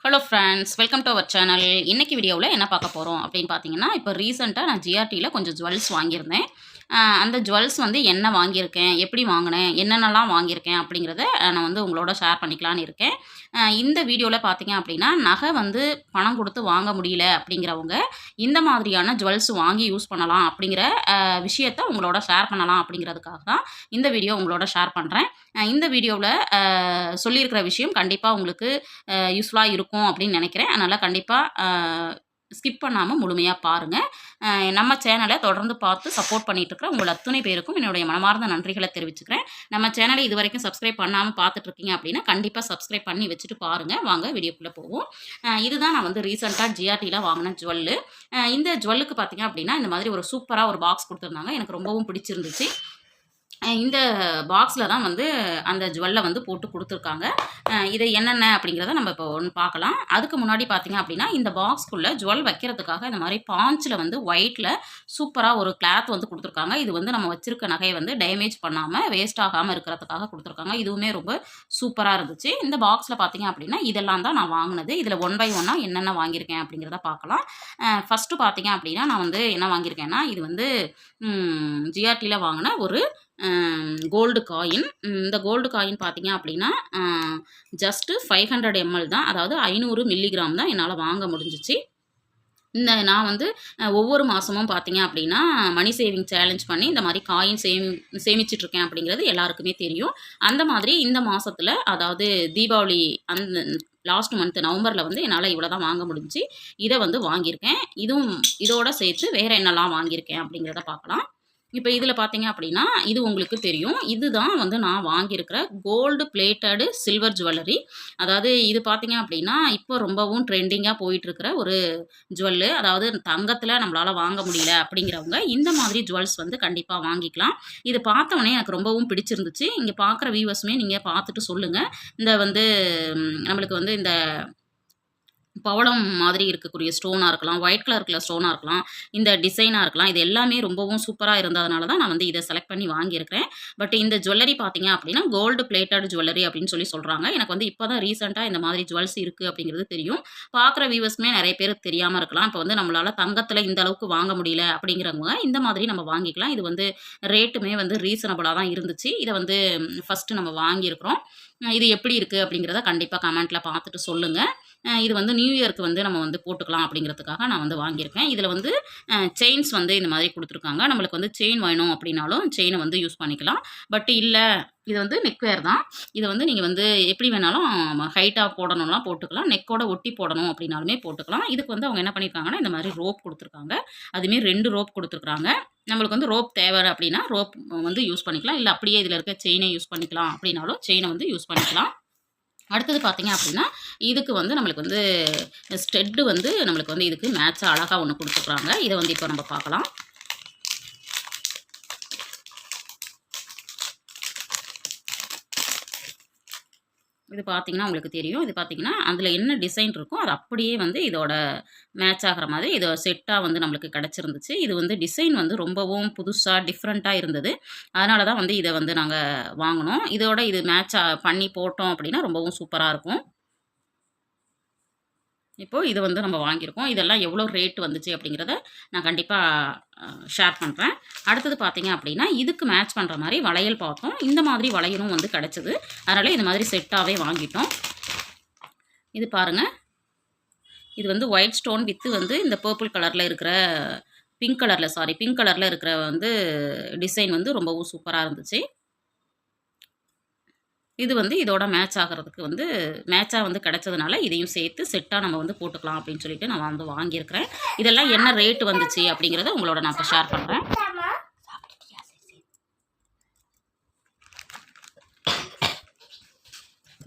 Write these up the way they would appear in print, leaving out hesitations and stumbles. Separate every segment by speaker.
Speaker 1: Hello friends, welcome to our channel. இன்னைக்கு வீடியோவில் என்ன பார்க்க போகிறோம் அப்படின்னு பார்த்தீங்கன்னா, இப்போ ரீசெண்டாக நான் ஜிஆர்டியில் கொஞ்சம் ஜுவல்ஸ் வாங்கியிருந்தேன். அந்த ஜுவல்ஸ் வந்து என்ன வாங்கியிருக்கேன், எப்படி வாங்கினேன், என்னென்னலாம் வாங்கியிருக்கேன் அப்படிங்கிறத நான் வந்து உங்களோட ஷேர் பண்ணிக்கலான்னு இருக்கேன். இந்த வீடியோவில் பார்த்தீங்க அப்படின்னா, நகை வந்து பணம் கொடுத்து வாங்க முடியல அப்படிங்கிறவங்க இந்த மாதிரியான ஜுவல்ஸ் வாங்கி யூஸ் பண்ணலாம் அப்படிங்கிற விஷயத்த உங்களோட ஷேர் பண்ணலாம் அப்படிங்கிறதுக்காக தான் இந்த வீடியோ உங்களோட ஷேர் பண்ணுறேன். இந்த வீடியோவில் சொல்லியிருக்கிற விஷயம் கண்டிப்பாக உங்களுக்கு யூஸ்ஃபுல்லாக இருக்கும் அப்படின்னு நினைக்கிறேன். அதனால் கண்டிப்பாக ஸ்கிப் பண்ணாமல் முழுமையாக பாருங்கள். நம்ம சேனலை தொடர்ந்து பார்த்து சப்போர்ட் பண்ணிட்டு இருக்கிற உங்கள் அத்துணை பேருக்கும் என்னுடைய மனமார்ந்த நன்றிகளை தெரிவிச்சுக்கிறேன். நம்ம சேனலை இது வரைக்கும் சப்ஸ்கிரைப் பண்ணாமல் பார்த்துட்ருக்கீங்க அப்படின்னா கண்டிப்பாக சப்ஸ்கிரைப் பண்ணி வச்சுட்டு பாருங்கள். வாங்க வீடியோக்குள்ளே போவோம். இதுதான் நான் வந்து ரீசெண்டாக ஜிஆர்டியில் வாங்கின ஜுவல்லு. இந்த ஜுவல்லுக்கு பார்த்தீங்க அப்படின்னா இந்த மாதிரி ஒரு சூப்பராக ஒரு பாக்ஸ் கொடுத்துருந்தாங்க. எனக்கு ரொம்பவும் பிடிச்சிருந்துச்சு. இந்த பாக்ஸில் தான் வந்து அந்த ஜுவல்லை வந்து போட்டு கொடுத்துருக்காங்க. இது என்னென்ன அப்படிங்கிறத நம்ம இப்போ ஒன்று பார்க்கலாம். அதுக்கு முன்னாடி பார்த்தீங்க அப்படின்னா இந்த பாக்ஸ்க்குள்ளே ஜுவல் வைக்கிறதுக்காக இந்த மாதிரி பாஞ்சில் வந்து ஒயிட்டில் சூப்பராக ஒரு கிளாத் வந்து கொடுத்துருக்காங்க. இது வந்து நம்ம வச்சிருக்க நகையை வந்து டேமேஜ் பண்ணாமல் வேஸ்ட் ஆகாமல் இருக்கிறதுக்காக கொடுத்துருக்காங்க. இதுவுமே ரொம்ப சூப்பராக இருந்துச்சு. இந்த பாக்ஸில் பார்த்தீங்க அப்படின்னா இதெல்லாம் தான் நான் வாங்கினது. இதில் ஒன் பை ஒன்னாக என்னென்ன வாங்கியிருக்கேன் அப்படிங்கிறத பார்க்கலாம். ஃபஸ்ட்டு பார்த்தீங்க அப்படின்னா நான் வந்து என்ன வாங்கியிருக்கேன்னா இது வந்து ஜிஆர்டியில் வாங்கின ஒரு கோல்டு காயின். இந்த கோல்டு காயின் பார்த்தீங்க அப்படின்னா ஜஸ்ட்டு 500 ml தான், அதாவது 500 மில்லிகிராம் தான் என்னால் வாங்க முடிஞ்சிச்சு. நான் வந்து ஒவ்வொரு மாதமும் பார்த்தீங்க அப்படின்னா மணி சேவிங் சேலஞ்ச் பண்ணி இந்த மாதிரி காயின் சேமிச்சிட்ருக்கேன் அப்படிங்கிறது எல்லாருக்குமே தெரியும். அந்த மாதிரி இந்த மாதத்தில், அதாவது தீபாவளி அந்த லாஸ்ட் மந்த் நவம்பரில் வந்து என்னால் இவ்வளோ தான் வாங்க முடிஞ்சிச்சு. இதை வந்து வாங்கியிருக்கேன். இதோட சேர்த்து வேறு என்னெல்லாம் வாங்கியிருக்கேன் அப்படிங்கிறத பார்க்கலாம். இப்போ இதில் பார்த்தீங்க அப்படின்னா இது உங்களுக்கு தெரியும். இதுதான் வந்து நான் வாங்கியிருக்கிற கோல்டு பிளேட்டடு சில்வர் ஜுவல்லரி. அதாவது இது பார்த்தீங்க அப்படின்னா இப்போ ரொம்பவும் ட்ரெண்டிங்காக போயிட்டுருக்கிற ஒரு ஜுவல்லு. அதாவது தங்கத்தில் நம்மளால் வாங்க முடியல அப்படிங்கிறவங்க இந்த மாதிரி ஜுவல்ஸ் வந்து கண்டிப்பாக வாங்கிக்கலாம். இது பார்த்தோன்னே எனக்கு ரொம்பவும் பிடிச்சிருந்துச்சு. இங்கே பார்க்குற வியூவர்ஸுமே நீங்கள் பார்த்துட்டு சொல்லுங்கள். இந்த வந்து நம்மளுக்கு வந்து இந்த பவளம் மாதிரி இருக்கக்கூடிய ஸ்டோனாக இருக்கலாம், ஒயிட் கலர் ஸ்டோனாக இருக்கலாம், இந்த டிசைனாக இருக்கலாம். இது எல்லாமே ரொம்பவும் சூப்பராக இருந்ததுனால தான் நான் வந்து இதை செலக்ட் பண்ணி வாங்கியிருக்கிறேன். பட் இந்த ஜுவல்லரி பார்த்தீங்க அப்படின்னா கோல்டு பிளேட்டட் ஜுவல்லரி அப்படின்னு சொல்கிறாங்க. எனக்கு வந்து இப்போ தான் ரீசெண்டாக இந்த மாதிரி ஜுவல்ஸ் இருக்குது அப்படிங்கிறது தெரியும். பார்க்குற வியூவர்ஸ்மே நிறைய பேர் தெரியாமல் இருக்கலாம். இப்போ வந்து நம்மளால் தங்கத்தில் இந்த அளவுக்கு வாங்க முடியல அப்படிங்கிறவங்க இந்த மாதிரி நம்ம வாங்கிக்கலாம். இது வந்து ரேட்டுமே வந்து ரீசனபிளாக தான் இருந்துச்சு. இதை வந்து ஃபஸ்ட்டு நம்ம வாங்கியிருக்கிறோம். இது எப்படி இருக்குது அப்படிங்கிறத கண்டிப்பாக கமெண்ட்டில் பார்த்துட்டு சொல்லுங்கள். இது வந்து நியூ இயருக்கு வந்து நம்ம வந்து போட்டுக்கலாம் அப்படிங்கிறதுக்காக நான் வந்து வாங்கியிருக்கேன். இதில் வந்து செயின்ஸ் வந்து இந்த மாதிரி கொடுத்துருக்காங்க. நம்மளுக்கு வந்து செயின் வேணும் அப்படின்னாலும் செயினை வந்து யூஸ் பண்ணிக்கலாம். பட் இல்லை, இது வந்து நெக்வேர் தான். இதை வந்து நீங்கள் வந்து எப்படி வேணாலும் ஹைட்டாக போடணும்லாம் போட்டுக்கலாம். நெக்கோட ஒட்டி போடணும் அப்படின்னாலுமே போட்டுக்கலாம். இதுக்கு வந்து அவங்க என்ன பண்ணியிருக்காங்கன்னா இந்த மாதிரி ரோப் கொடுத்துருக்காங்க. அதுமாரி 2 ரோப் கொடுத்துருக்குறாங்க. நம்மளுக்கு வந்து ரோப் தேவை அப்படின்னா ரோப் வந்து யூஸ் பண்ணிக்கலாம். இல்லை அப்படியே இதில் இருக்க செயினை யூஸ் பண்ணிக்கலாம் அப்படின்னாலும் செயினை வந்து யூஸ் பண்ணிக்கலாம். அடுத்தது பார்த்தீங்க அப்படின்னா இதுக்கு வந்து நம்மளுக்கு வந்து ஸ்டெட்டு வந்து நம்மளுக்கு வந்து இதுக்கு மேட்சாக அழகாக ஒன்று கொடுத்துருக்குறாங்க. இதை வந்து இப்போ நம்ம பார்க்கலாம். இது பார்த்தீங்கன்னா உங்களுக்கு தெரியும். இது பார்த்தீங்கன்னா அதில் என்ன டிசைன் இருக்கோ அது அப்படியே வந்து இதோட மேட்ச் ஆகிற மாதிரி இதோ செட்டாக வந்து நம்மளுக்கு கிடச்சிருந்துச்சு. இது வந்து டிசைன் வந்து ரொம்பவும் புதுசாக டிஃப்ரெண்ட்டாக இருந்தது. அதனால தான் வந்து இதை வந்து நாங்கள் வாங்கினோம். இதோட இது மேட்ச் பண்ணி போட்டோம் அப்படின்னா ரொம்பவும் சூப்பராக இருக்கும். இப்போது இது வந்து நம்ம வாங்கியிருக்கோம். இதெல்லாம் எவ்வளோ ரேட் வந்துச்சு அப்படிங்கிறத நான் கண்டிப்பாக ஷேர் பண்ணுறேன். அடுத்தது பார்த்தீங்க அப்படின்னா இதுக்கு மேட்ச் பண்ணுற மாதிரி வளையல் பார்த்தோம். இந்த மாதிரி வளையலும் வந்து கிடச்சிது. அதனால் இது மாதிரி செட்டாகவே வாங்கிட்டோம். இது பாருங்கள், இது வந்து ஒயிட் ஸ்டோன் வித்து வந்து இந்த பர்பிள் கலரில் இருக்கிற பிங்க் கலரில் இருக்கிற வந்து டிசைன் வந்து ரொம்பவும் சூப்பராக இருந்துச்சு. இது வந்து இதோட மேட்ச் ஆகிறதுக்கு வந்து மேட்சாக வந்து கிடச்சதுனால இதையும் சேர்த்து செட்டாக நம்ம வந்து போட்டுக்கலாம் அப்படின்னு சொல்லிட்டு நான் வந்து வாங்கியிருக்கிறேன். இதெல்லாம் என்ன ரேட்டு வந்துச்சு அப்படிங்கிறத உங்களோட நான் இப்போ ஷேர் பண்ணுறேன்.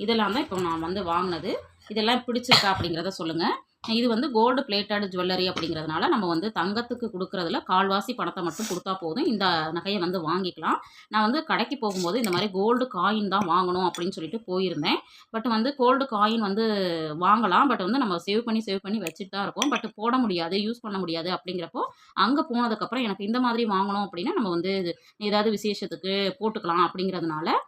Speaker 1: இதெல்லாம் தான் இப்போ நான் வந்து வாங்கினது. இதெல்லாம் பிடிச்சிருக்கா அப்படிங்கிறத சொல்லுங்கள். இது வந்து கோல்டு பிளேட்டட் ஜுவல்லரி அப்படிங்கிறதுனால நம்ம வந்து தங்கத்துக்கு கொடுக்குறதுல கால்வாசி பணத்தை மட்டும் கொடுத்தா போதும். இந்த நகையை வந்து வாங்கிக்கலாம். நான் வந்து கடைக்கு போகும்போது இந்த மாதிரி கோல்டு காயின் தான் வாங்கணும் அப்படின்னு சொல்லிட்டு போயிருந்தேன். பட் வந்து கோல்டு காயின் வந்து வாங்கலாம். பட் வந்து நம்ம சேவ் பண்ணி வச்சுட்டு தான் இருக்கோம். பட் போட முடியாது, யூஸ் பண்ண முடியாது. அப்படிங்கிறப்போ அங்கே போனதுக்கப்புறம் எனக்கு இந்த மாதிரி வாங்கணும் அப்படின்னா நம்ம வந்து ஏதாவது விசேஷத்துக்கு போட்டுக்கலாம் அப்படிங்கிறதுனால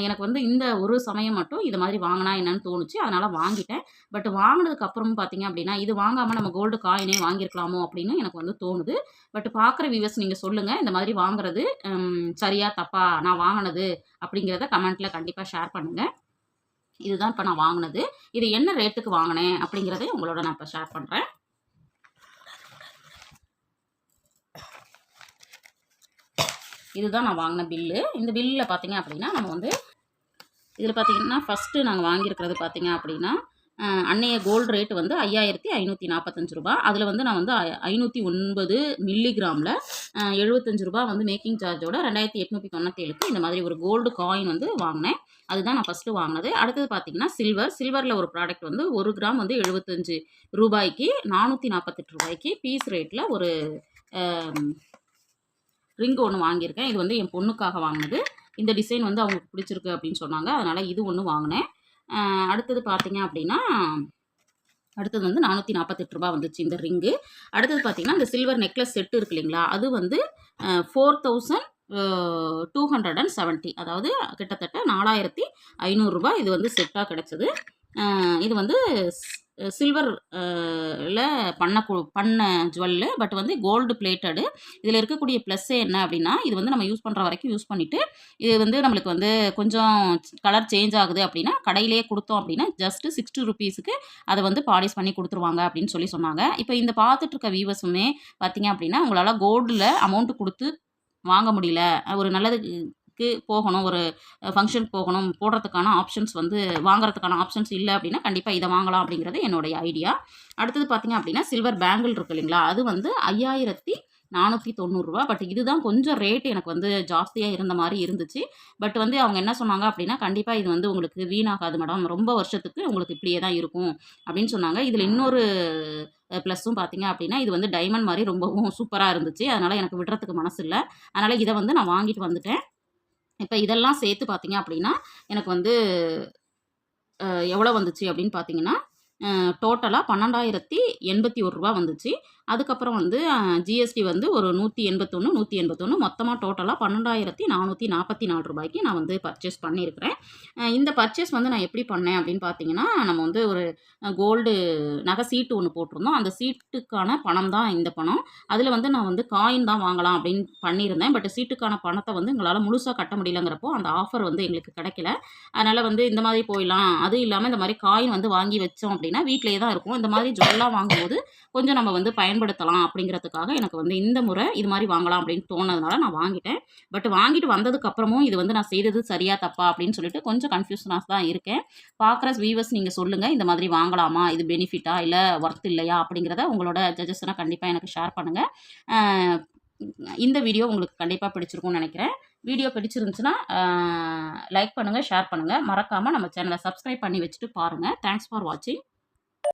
Speaker 1: எனக்கு வந்து இந்த ஒரு சமயம் மட்டும் இது மாதிரி வாங்கினா என்னன்னு தோணுச்சு. அதனால் வாங்கிட்டேன். பட் வாங்கினதுக்கு அப்புறம் பார்த்தீங்க அப்படின்னா, இது வாங்காமல் நம்ம கோல்டு காயினே வாங்கியிருக்கலாமோ அப்படின்னு எனக்கு வந்து தோணுது. பட் பார்க்குற வியூவர்ஸ் நீங்கள் சொல்லுங்கள், இந்த மாதிரி வாங்குறது சரியா தப்பா? நான் வாங்கினது அப்படிங்கிறத கமெண்ட்டில் கண்டிப்பாக ஷேர் பண்ணுங்கள். இதுதான் இப்போ நான் வாங்கினது. இது என்ன ரேட்டுக்கு வாங்கினேன் அப்படிங்கிறதை உங்களோட நான் இப்போ ஷேர் பண்ணுறேன். இதுதான் நான் வாங்கின பில்லு. இந்த பில்லில் பார்த்தீங்க அப்படின்னா நம்ம வந்து இதில் பார்த்தீங்கன்னா ஃபஸ்ட்டு நாங்கள் வாங்கியிருக்கிறது பார்த்தீங்க அப்படின்னா அன்னைய கோல்டு ரேட் வந்து 5545 ரூபா. அதில் வந்து நான் வந்து 509 மில்லிகிராமில் 75 ரூபா வந்து மேக்கிங் சார்ஜோட 2897க்கு இந்த மாதிரி ஒரு கோல்டு காயின் வந்து வாங்கினேன். அதுதான் நான் ஃபஸ்ட்டு வாங்கினது. அடுத்தது பார்த்தீங்கன்னா சில்வரில் ஒரு ப்ராடக்ட் வந்து 1 கிராம் வந்து 75 ரூபாய்க்கு 448 ரூபாய்க்கு பீஸ் ரேட்டில் ஒரு ரிங் ஒன்று வாங்கியிருக்கேன். இது வந்து என் பொண்ணுக்காக வாங்கினது. இந்த டிசைன் வந்து அவங்களுக்கு பிடிச்சிருக்கு அப்படின்னு சொன்னாங்க. அதனால் இது ஒன்று வாங்கினேன். அடுத்தது பார்த்தீங்க அப்படின்னா அடுத்தது வந்து 448 ரூபா வந்துச்சு இந்த ரிங்கு. அடுத்தது பார்த்தீங்கன்னா இந்த சில்வர் நெக்லஸ் செட்டு இருக்கு இல்லைங்களா, அது வந்து 4270, அதாவது கிட்டத்தட்ட 4500 ரூபா இது வந்து செட்டாக கிடச்சிது. இது வந்து சில்வரில் பண்ண ஜுவல்லு, பட் வந்து கோல்டு பிளேட்டடு. இதில் இருக்கக்கூடிய ப்ளஸ்ஸே என்ன அப்படின்னா, இது வந்து நம்ம யூஸ் பண்ணுற வரைக்கும் யூஸ் பண்ணிவிட்டு இது வந்து நம்மளுக்கு வந்து கொஞ்சம் கலர் சேஞ்ச் ஆகுது அப்படின்னா கடையிலேயே கொடுத்தோம் அப்படின்னா ஜஸ்ட்டு 60 ருபீஸுக்கு அதை வந்து பாலிஷ் பண்ணி கொடுத்துருவாங்க அப்படின்னு சொல்லி சொன்னாங்க. இப்போ இந்த பார்த்துட்டு இருக்க வியூவர்ஸுமே பார்த்தீங்க அப்படின்னா உங்களால் கோல்டில் அமௌண்ட்டு கொடுத்து வாங்க முடியல, ஒரு நல்லதுக்கு போகணும், ஒரு ஃபங்க்ஷனுக்கு போகணும், போடுறதுக்கான ஆப்ஷன்ஸ் வந்து வாங்குறதுக்கான ஆப்ஷன்ஸ் இல்லை அப்படின்னா கண்டிப்பாக இதை வாங்கலாம் அப்படிங்கிறது என்னுடைய ஐடியா. அடுத்தது பார்த்தீங்க அப்படின்னா சில்வர் பேங்கிள் இருக்குது இல்லைங்களா, அது வந்து 5490 ரூபா. பட் இதுதான் கொஞ்சம் ரேட் எனக்கு வந்து ஜாஸ்தியாக இருந்த மாதிரி இருந்துச்சு. பட் வந்து அவங்க என்ன சொன்னாங்க அப்படின்னா, கண்டிப்பாக இது வந்து உங்களுக்கு வீணாகாது மேடம், ரொம்ப வருஷத்துக்கு உங்களுக்கு இப்படியே தான் இருக்கும் அப்படின்னு சொன்னாங்க. இதில் இன்னொரு ப்ளஸ்ஸும் பார்த்தீங்க அப்படின்னா, இது வந்து டைமண்ட் மாதிரி ரொம்பவும் சூப்பராக இருந்துச்சு. அதனால் எனக்கு விடுறதுக்கு மனசு இல்லை. அதனால் இதை வந்து நான் வாங்கிட்டு வந்துட்டேன். இப்போ இதெல்லாம் சேர்த்து பார்த்தீங்க அப்படின்னா எனக்கு வந்து எவ்வளோ வந்துச்சு அப்படின்னு பார்த்தீங்கன்னா டோட்டலாக 12,081 ரூபா வந்துச்சு. அதுக்கப்புறம் வந்து ஜிஎஸ்டி வந்து ஒரு 181 மொத்தமாக டோட்டலாக 12,444 ரூபாய்க்கு நான் வந்து பர்ச்சேஸ் பண்ணியிருக்கிறேன். இந்த பர்ச்சேஸ் வந்து நான் எப்படி பண்ணேன் அப்படின்னு பார்த்தீங்கன்னா, நம்ம வந்து ஒரு கோல்டு நகை சீட்டு ஒன்று போட்டிருந்தோம். அந்த சீட்டுக்கான பணம் தான் இந்த பணம். அதில் வந்து நான் வந்து காயின் தான் வாங்கலாம் அப்படின்னு பண்ணியிருந்தேன். பட் சீட்டுக்கான பணத்தை வந்து எங்களால் முழுசாக கட்ட முடியலங்கிறப்போ அந்த ஆஃபர் வந்து எங்களுக்கு கிடைக்கல. அதனால் வந்து இந்த மாதிரி போயிடலாம், அதுவும் இல்லாமல் இந்த மாதிரி காயின் வந்து வாங்கி வச்சோம் அப்படின்னா வீட்டிலேயே தான் இருக்கும். இந்த மாதிரி ஜுவல்லாம் வாங்கும்போது கொஞ்சம் நம்ம வந்து பயன்படுத்தலாம் அப்படிங்கிறதுக்காக எனக்கு வந்து இந்த முறை இது மாதிரி வாங்கலாம் அப்படின்னு தோணுனதுனால நான் வாங்கிட்டேன். பட் வாங்கிட்டு வந்ததுக்கப்புறமும் இது வந்து நான் செய்தது சரியா தப்பா அப்படின்னு சொல்லிட்டு கொஞ்சம் கன்ஃபியூஷனாக தான் இருக்கேன். பார்க்குற வியூவர்ஸ் நீங்கள் சொல்லுங்கள், இந்த மாதிரி வாங்கலாமா, இது பெனிஃபிட்டா இல்லை ஒர்த் இல்லையா அப்படிங்கிறத உங்களோட ஜட்ஜஸ்னால் கண்டிப்பாக எனக்கு ஷேர் பண்ணுங்கள். இந்த வீடியோ உங்களுக்கு கண்டிப்பாக பிடிச்சிருக்கும்னு நினைக்கிறேன். வீடியோ பிடிச்சிருந்துச்சுன்னா லைக் பண்ணுங்கள், ஷேர் பண்ணுங்கள். மறக்காமல் நம்ம சேனலை சப்ஸ்கிரைப் பண்ணி வச்சுட்டு பாருங்கள். தேங்க்ஸ் ஃபார் வாட்சிங்.